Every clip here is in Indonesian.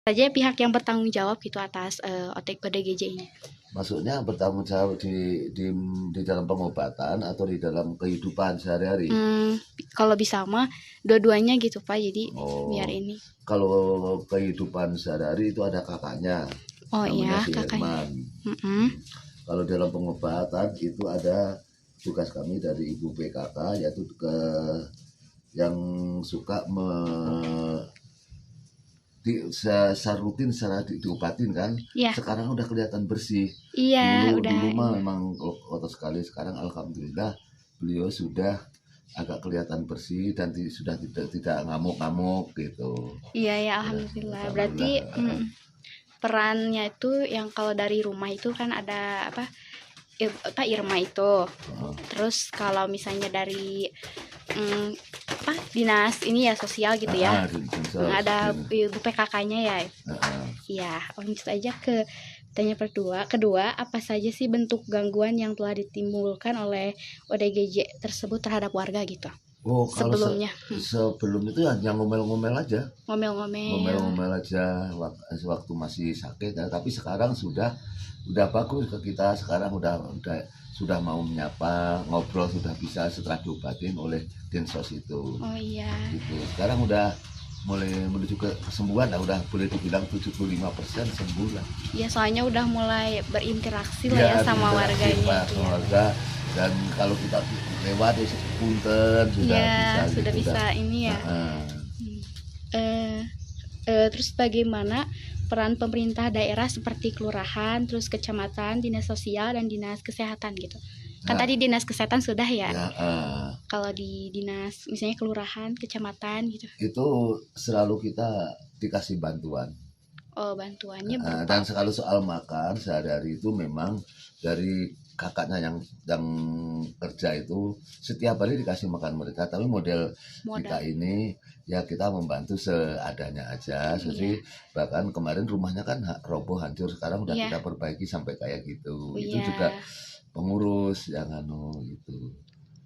saja pihak yang bertanggung jawab gitu atas ODGJ ini. Maksudnya bertanggung jawab di dalam pengobatan atau di dalam kehidupan sehari-hari? Kalau bisa mah dua-duanya gitu Pak, jadi biar ini. Kalau kehidupan sehari-hari itu ada kakaknya, Oh namanya iya, si kakaknya. Herman. Kalau dalam pengobatan itu ada tugas kami dari Ibu PKK, yaitu yang suka rutin secara diobatin kan. Iya. Sekarang udah kelihatan bersih. Iya, Dulu mah memang kotor sekali. Sekarang alhamdulillah beliau sudah agak kelihatan bersih dan sudah tidak ngamuk-ngamuk gitu. Iya ya, alhamdulillah. Berarti perannya itu yang kalau dari rumah itu kan ada apa Irma itu. Terus kalau misalnya dari dinas ini ya sosial gitu ya. Ada Ibu PKK-nya ya. Iya, lanjut aja ke tanya kedua, apa saja sih bentuk gangguan yang telah ditimbulkan oleh ODGJ tersebut terhadap warga gitu? Sebelumnya. Sebelum itu hanya ngomel-ngomel aja. Ngomel-ngomel aja waktu masih sakit, tapi sekarang sudah bagus ke kita. Sekarang sudah mau menyapa, ngobrol sudah bisa setelah diobatin oleh Dinsos itu. Oh iya. Gitu. Sekarang udah mulai menuju ke kesembuhan, udah boleh dibilang 75% sembuh lah. Iya, soalnya udah mulai berinteraksi lah ya sama warganya. Sama warga, dan kalau kita lewat punten sudah bisa ini ya. Terus bagaimana peran pemerintah daerah seperti kelurahan, terus kecamatan, dinas sosial dan dinas kesehatan gitu? Kan tadi dinas kesehatan sudah ya. Kalau di dinas misalnya kelurahan, kecamatan gitu. Itu selalu kita dikasih bantuan. Oh, bantuannya berapa? Dan sekali soal makan sehari-hari itu memang dari kakaknya yang kerja itu setiap hari dikasih makan mereka, tapi model kita ini ya kita membantu seadanya aja. Jadi bahkan kemarin rumahnya kan roboh hancur, sekarang udah kita perbaiki sampai kayak gitu. Itu juga pengurus yang gitu.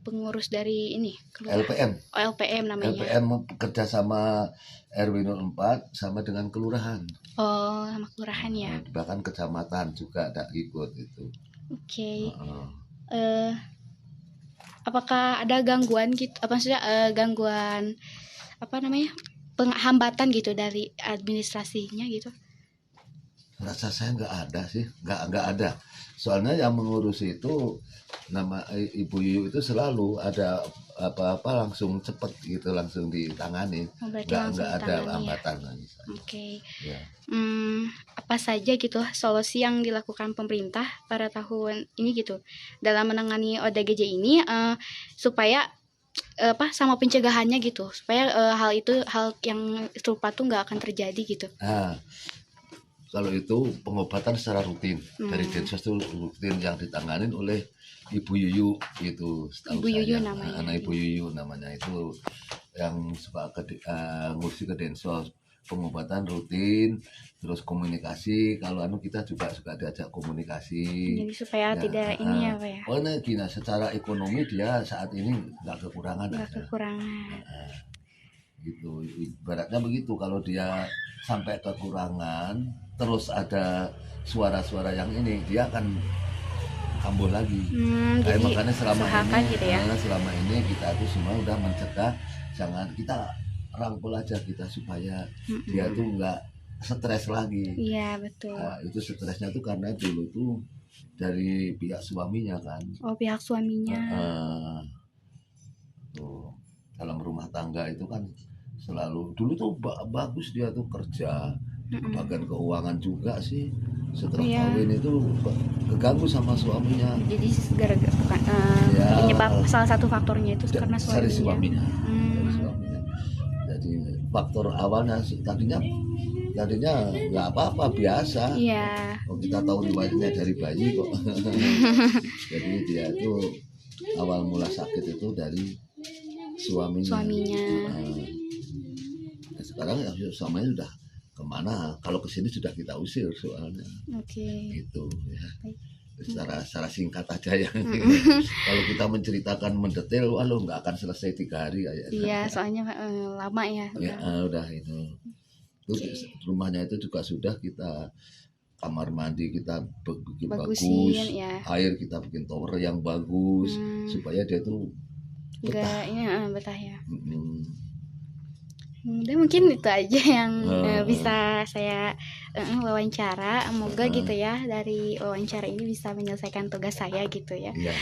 Pengurus dari ini LPM. Oh, LPM namanya. LPM kerja sama RW 04 sama dengan kelurahan. Oh, sama kelurahan ya. Bahkan kecamatan juga ada ikut itu. Oke. Apakah ada gangguan gitu? Maksudnya gangguan penghambatan gitu dari administrasinya gitu? Rasa saya nggak ada sih, nggak ada. Soalnya yang mengurus itu nama Ibu Yuyu itu selalu ada apa-apa langsung cepet gitu, langsung ditangani. Nggak ada hambatan. Oke. Ya. Apa saja gitu solusi yang dilakukan pemerintah pada tahun ini gitu dalam menangani ODGJ ini supaya sama pencegahannya gitu, supaya hal yang serupa tuh nggak akan terjadi gitu. Kalau itu pengobatan secara rutin dari Dinsos itu rutin yang ditanganin oleh Ibu Yuyu gitu. Ibu Yuyu namanya. Ibu Yuyu namanya itu yang suka ngurusi ke Dinsos. Pengobatan rutin, terus komunikasi. Kalau kita juga suka diajak komunikasi. Jadi supaya tidak ini ya Pak ya. Oh ini gini, secara ekonomi dia saat ini nggak kekurangan. Gitu, ibaratnya begitu. Kalau dia sampai kekurangan, terus ada suara-suara yang ini, dia akan kambuh lagi. Jadi makanya selama ini kita tuh semua udah mencegah, jangan kita rangkul aja kita supaya dia tuh nggak stres lagi. Iya betul. Itu stresnya tuh karena dulu tuh dari pihak suaminya kan. Oh, pihak suaminya. Tuh, dalam rumah tangga itu kan selalu dulu tuh bagus, dia tuh kerja bagian keuangan juga sih. Setelah kawin itu keganggu sama suaminya. Jadi penyebab salah satu faktornya itu karena suaminya. Jadi faktor awalnya tadinya nggak apa-apa, biasa. Iya. Kita tahu riwayatnya dari bayi kok. Jadi dia tuh awal mula sakit itu dari suaminya. Sekarang ya suaminya sudah kemana? Kalau kesini sudah kita usir soalnya. Gitu ya. Secara singkat aja ya. Kalau kita menceritakan mendetail, nggak akan selesai 3 hari kayaknya. Iya, soalnya lama ya. Udah itu. Terus rumahnya itu juga sudah kita kamar mandi kita bikin Bagusin bagus, ya. air kita bikin tower yang bagus supaya dia tuh betah. Enggak ini betah ya. Mm-mm. Udah mungkin itu aja yang bisa saya wawancara. Semoga gitu ya dari wawancara ini bisa menyelesaikan tugas saya gitu ya. Iya.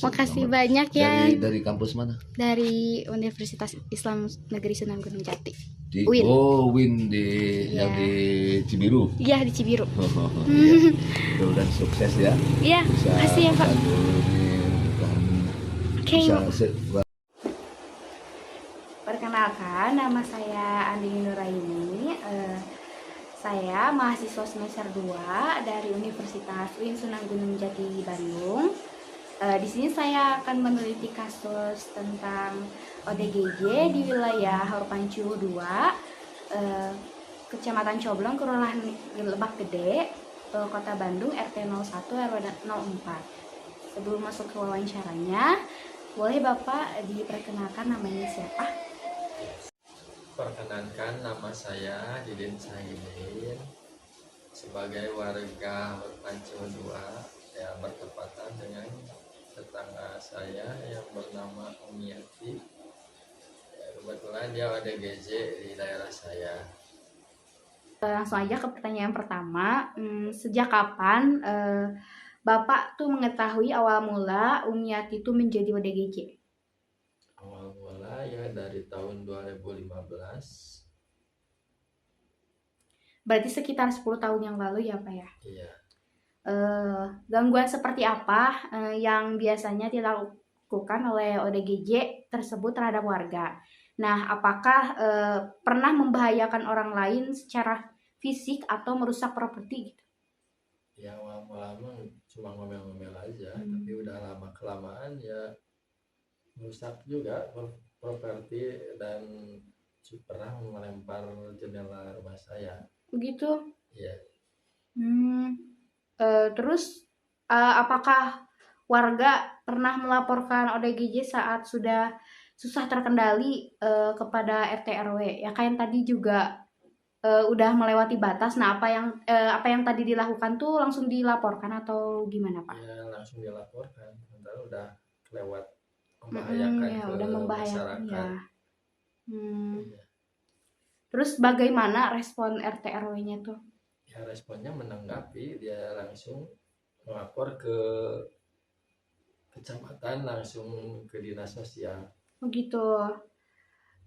Makasih banyak ya. Dari kampus mana? Dari Universitas Islam Negeri Sunan Gunung Jati. Di UIN. UIN yang di Cibiru. Iya di Cibiru. Iya. Mudah-mudahan sukses ya. Iya. Makasih ya Pak. Oke. Perkenalkan, nama saya Andini Nuraini. Saya mahasiswa semester 2 dari Universitas UIN Sunan Gunung Jati Bandung. Di sini saya akan meneliti kasus tentang ODGJ di wilayah Haurpancu 2, Kecamatan Coblong, Kelurahan Lebak Gede, Kota Bandung, RT 01 RW 04. Sebelum masuk ke wawancaranya, boleh Bapak diperkenalkan namanya siapa? Perkenalkan, nama saya Didin Sahidin, sebagai warga Haurpancu 2 yang bertepatan dengan tetangga saya yang bernama Umiati. Kebetulan dia ODGJ di daerah saya. Langsung aja ke pertanyaan pertama. Sejak kapan Bapak tuh mengetahui awal mula Umiati itu menjadi ODGJ? Awal mula ya dari tahun 2015. Berarti sekitar 10 tahun yang lalu ya Pak ya? Iya. Gangguan seperti apa yang biasanya dilakukan oleh ODGJ tersebut terhadap warga? Nah, apakah pernah membahayakan orang lain secara fisik atau merusak properti gitu? Ya awal mula cuma ngomel-ngomel aja, tapi udah lama kelamaan ya merusak juga properti dan pernah melempar jendela rumah saya. Begitu? Iya. Terus apakah warga pernah melaporkan ODGJ saat sudah susah terkendali kepada RT RW? Ya kayak tadi juga udah melewati batas. Nah, apa yang tadi dilakukan tuh langsung dilaporkan atau gimana Pak? Ya langsung dilaporkan, sementara udah kelewat membahayakan ya, ke udah membahayakan masyarakat. ya. Iya. Terus bagaimana respon RT RW-nya tuh? Ya responnya menanggapi, dia langsung melapor ke kecamatan, langsung ke dinas sosial. Begitu.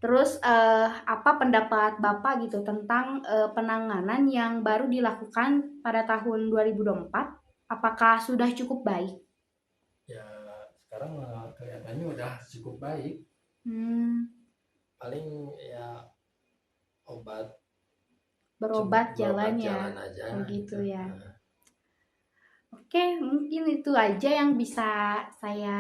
Terus apa pendapat Bapak gitu tentang penanganan yang baru dilakukan pada tahun 2024? Apakah sudah cukup baik? Ya sekarang kelihatannya udah cukup baik. Paling ya berobat jalan aja. Begitu ya. Oke, mungkin itu aja yang bisa saya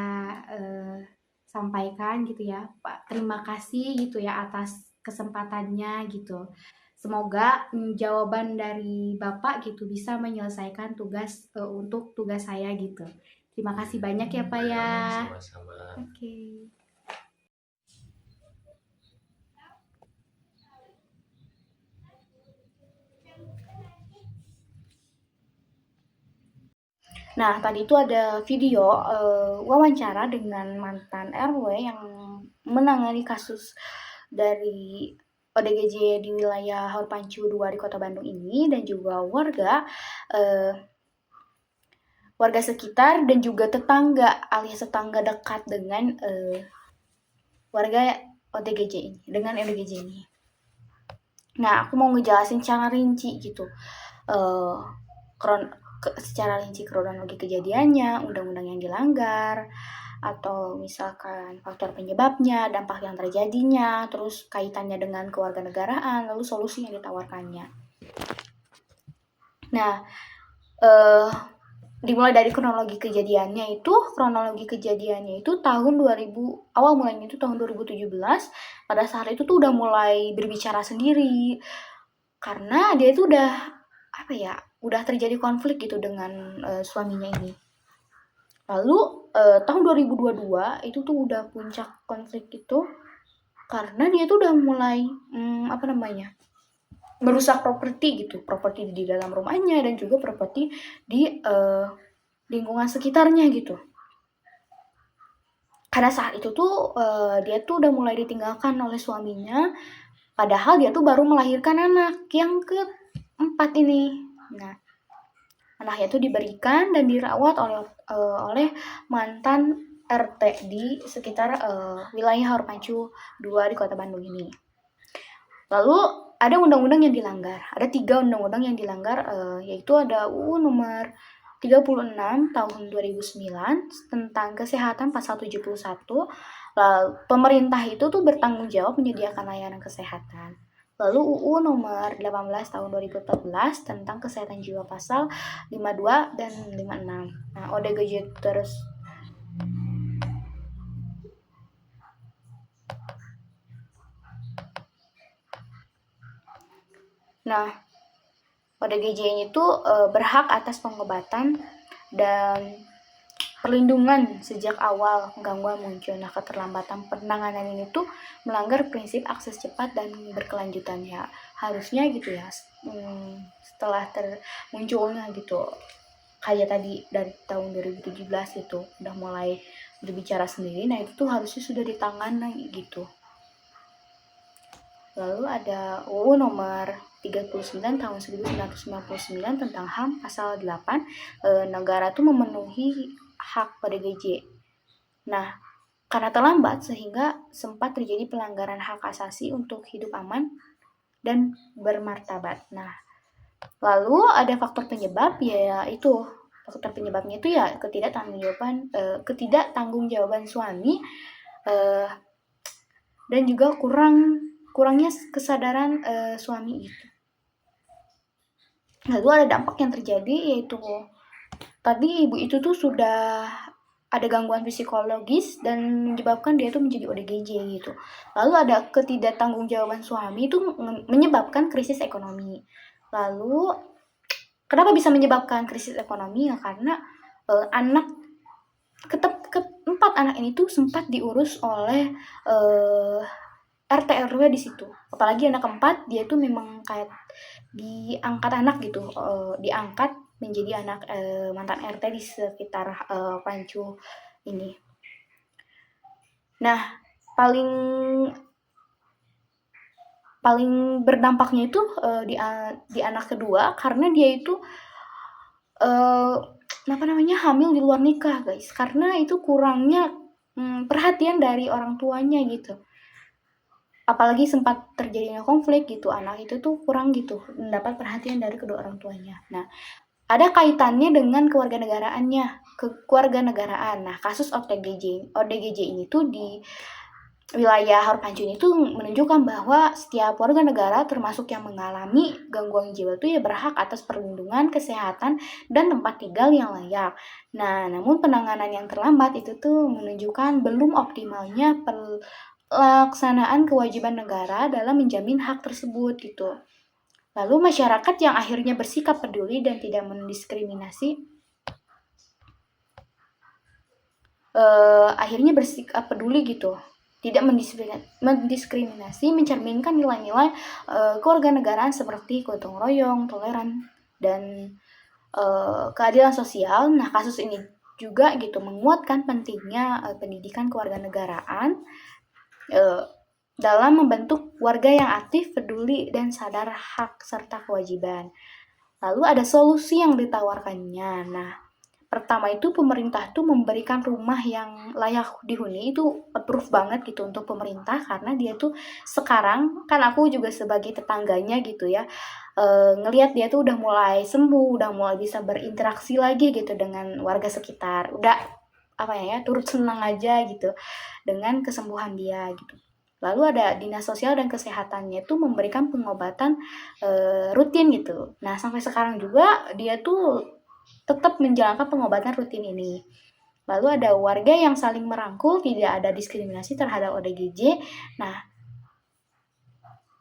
sampaikan gitu ya Pak. Terima kasih gitu ya atas kesempatannya gitu. Semoga jawaban dari Bapak gitu bisa menyelesaikan tugas untuk tugas saya gitu. Terima kasih banyak ya Pak ya. Sama-sama. Oke. Nah, tadi itu ada video wawancara dengan mantan RW yang menangani kasus dari ODGJ di wilayah Haurpancu 2 di Kota Bandung ini, dan juga warga sekitar dan juga tetangga alias tetangga dekat dengan warga ODGJ ini, dengan ODGJ ini. Nah, aku mau ngejelasin secara rinci gitu. Secara rinci kronologi kejadiannya, undang-undang yang dilanggar, atau misalkan faktor penyebabnya, dampak yang terjadinya, terus kaitannya dengan kewarganegaraan, lalu solusi yang ditawarkannya. Nah, dimulai dari kronologi kejadiannya itu tahun 2000, awal mulanya itu tahun 2017. Pada saat itu tuh udah mulai berbicara sendiri karena dia itu udah terjadi konflik gitu dengan suaminya ini. Lalu tahun 2022 itu tuh udah puncak konflik itu karena dia tuh udah mulai merusak properti gitu, properti di dalam rumahnya dan juga properti di lingkungan sekitarnya gitu. Karena saat itu tuh dia tuh udah mulai ditinggalkan oleh suaminya, padahal dia tuh baru melahirkan anak yang keempat ini. Nah, anaknya tuh diberikan dan dirawat oleh mantan RT di sekitar wilayah Haurpancu 2 di Kota Bandung ini. Lalu ada undang-undang yang dilanggar. Ada 3 undang-undang yang dilanggar, yaitu ada UU nomor 36 tahun 2009 tentang kesehatan pasal 71. Lalu pemerintah itu tuh bertanggung jawab menyediakan layanan kesehatan. Lalu UU nomor 18 tahun 2014 tentang kesehatan jiwa pasal 52 dan 56. Nah, ODGJ terus. Nah, ODGJ itu berhak atas pengobatan dan perlindungan sejak awal gangguan muncul. Nah, keterlambatan penanganan ini tuh melanggar prinsip akses cepat dan berkelanjutan ya. Harusnya gitu ya, setelah munculnya gitu, kayak tadi dari tahun 2017 gitu, udah mulai berbicara sendiri, nah itu tuh harusnya sudah ditangani gitu. Lalu ada UU nomor 39 tahun 1999 tentang HAM pasal 8, negara tuh memenuhi hak ODGJ. Nah, karena terlambat sehingga sempat terjadi pelanggaran hak asasi untuk hidup aman dan bermartabat. Nah, lalu ada faktor penyebab, yaitu faktor penyebabnya itu ya ketidaktanggung-jawaban suami dan juga kurangnya kesadaran suami itu. Lalu ada dampak yang terjadi, yaitu tadi ibu itu tuh sudah ada gangguan psikologis dan menyebabkan dia tuh menjadi ODGJ gitu. Lalu ada ketidaktanggung-jawaban suami itu menyebabkan krisis ekonomi. Lalu kenapa bisa menyebabkan krisis ekonomi? Ya karena keempat anak ini tuh sempat diurus oleh RT RW di situ. Apalagi anak keempat, dia tuh memang kayak diangkat anak gitu, diangkat menjadi anak mantan RT di sekitar Pancu ini. Nah, paling berdampaknya itu di anak kedua, karena dia itu hamil di luar nikah, guys. Karena itu kurangnya perhatian dari orang tuanya gitu. Apalagi sempat terjadinya konflik gitu, anak itu tuh kurang gitu mendapat perhatian dari kedua orang tuanya. Nah, ada kaitannya dengan kewarganegaraan. Nah, kasus ODGJ ini tuh di wilayah Haurpancu ini tuh menunjukkan bahwa setiap warga negara termasuk yang mengalami gangguan jiwa tuh ya berhak atas perlindungan, kesehatan, dan tempat tinggal yang layak. Nah, namun penanganan yang terlambat itu tuh menunjukkan belum optimalnya pelaksanaan kewajiban negara dalam menjamin hak tersebut gitu. Lalu masyarakat yang akhirnya bersikap peduli dan tidak mendiskriminasi, tidak mendiskriminasi, mencerminkan nilai-nilai kewarganegaraan seperti gotong royong, toleran, dan keadilan sosial. Nah, kasus ini juga gitu menguatkan pentingnya pendidikan kewarganegaraan dalam membentuk warga yang aktif, peduli, dan sadar hak serta kewajiban. Lalu ada solusi yang ditawarkannya. Nah, pertama itu pemerintah tuh memberikan rumah yang layak dihuni, itu approve banget gitu untuk pemerintah, karena dia tuh sekarang kan aku juga sebagai tetangganya gitu ya, ngelihat dia tuh udah mulai sembuh, udah mulai bisa berinteraksi lagi gitu dengan warga sekitar, udah turut senang aja gitu dengan kesembuhan dia gitu. Lalu ada dinas sosial dan kesehatannya tuh memberikan pengobatan rutin gitu. Nah, sampai sekarang juga dia tuh tetap menjalankan pengobatan rutin ini. Lalu ada warga yang saling merangkul, tidak ada diskriminasi terhadap ODGJ. Nah,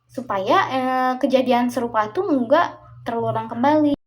supaya kejadian serupa itu enggak terulang kembali.